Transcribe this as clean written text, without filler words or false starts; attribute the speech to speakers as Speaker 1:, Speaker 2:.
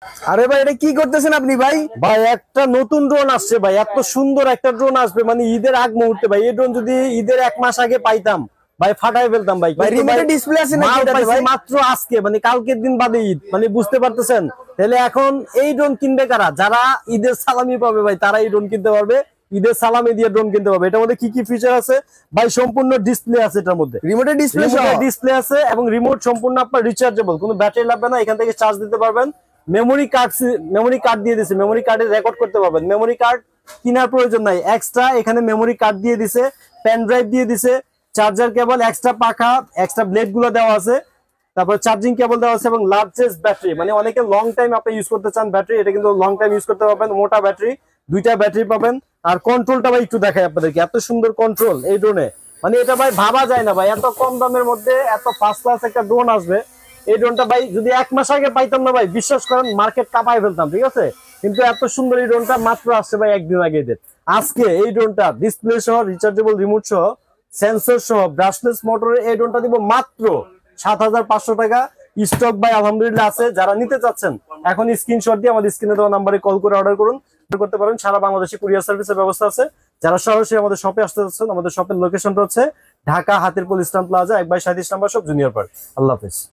Speaker 1: আরে ভাই এটা কি করতেছেন আপনি ভাই?
Speaker 2: ভাই একটা নতুন ড্রোন আসছে ভাই, এত সুন্দর একটা ড্রোন আসবে মানে ঈদের আগ মুহূর্তে ভাই। এই ড্রোন যদি ঈদের 1 মাস আগে পাইতাম ভাই ফাটাই ফেলতাম ভাই।
Speaker 1: ভাই
Speaker 2: কিন্তু
Speaker 1: রিমোটের ডিসপ্লে আছে নাকি
Speaker 2: মাল
Speaker 1: এটাতে
Speaker 2: পাইছি
Speaker 1: ভাই?
Speaker 2: মাত্র আজকে, মানে কালকের দিন বাদে ঈদ, মানে বুঝতে পারতেছেন। তাহলে এখন এই ড্রোন কিনবে কারা? যারা ঈদের সালামি পাবে ভাই, তারা এই ড্রোন কিনতে পারবে। ঈদের সালামি দিয়ে ড্রোন কিনতে পারবে। এটার মধ্যে কি কি ফিচার আছে ভাই? সম্পূর্ণ ডিসপ্লে আছে এটার মধ্যে,
Speaker 1: রিমোটের ডিসপ্লে সহ?
Speaker 2: ডিসপ্লে আছে এবং রিমোট সম্পূর্ণ আপনার রিচার্জেবল, কোনো ব্যাটারি লাগবে না, এখান থেকে চার্জ দিতে পারবেন। মেমোরি কার্ড দিয়ে দিছে, মেমোরি কার্ডে রেকর্ড করতে পারবেন। মেমোরি কার্ড কেনার প্রয়োজন নাই, এক্সট্রা এখানে মেমোরি কার্ড দিয়ে দিছে, পেন ড্রাইভ দিয়ে দিছে, চার্জার কেবল, এক্সট্রা পাখা, এক্সট্রা ব্লেড গুলো দেওয়া আছে, তারপর চার্জিং কেবল দেওয়া আছে এবং লার্জেস্ট ব্যাটারি, মানে অনেকে লং টাইম আপনি ইউজ করতে চান ব্যাটারি, এটা কিন্তু লং টাইম ইউজ করতে পারবেন। মোটা ব্যাটারি, 2টা ব্যাটারি পাবেন। আর কন্ট্রোলটা ভাই একটু দেখাই আপনাদেরকে, এত সুন্দর কন্ট্রোল এই ড্রোনে, মানে এটা ভাই ভাবা যায় না ভাই, এত কম দামের মধ্যে এত ফার্স্ট ক্লাস একটা ড্রোন আসবে। এই ড্রোনটা ভাই যদি 1 মাস আগে পাইতাম না ভাই, বিশ্বাস করেন মার্কেট কাঁপায় ফেলতাম, ঠিক আছে। কিন্তু এত সুন্দর এই ড্রোনটা মাত্র আসছে ভাই একদিন আগে এদের। আজকে এই ড্রোনটা ডিসপ্লে সহ, রিচার্জেবল রিমোট সহ, সেন্সর সহ, ব্রাশলেস মোটরের এই ড্রোনটা দিব মাত্র 7,500 টাকা। স্টক ভাই আলহামদুলিল্লাহ আছে। যারা নিতে চাচ্ছেন এখন স্ক্রিনশট দিয়ে আমাদের স্ক্রিনে দেওয়া নাম্বারে কল করে অর্ডার করুন, করতে পারেন। সারা বাংলাদেশে কুরিয়ার সার্ভিসের ব্যবস্থা আছে। যারা সরাসরি আমাদের শপে আসতে চাচ্ছেন, আমাদের শপের লোকেশনটা হচ্ছে ঢাকা হাতিরপুল ইস্টার্ন প্লাজা 1/37 নম্বর শপ, জুনিয়র পার্ক। আল্লাহ হাফেজ।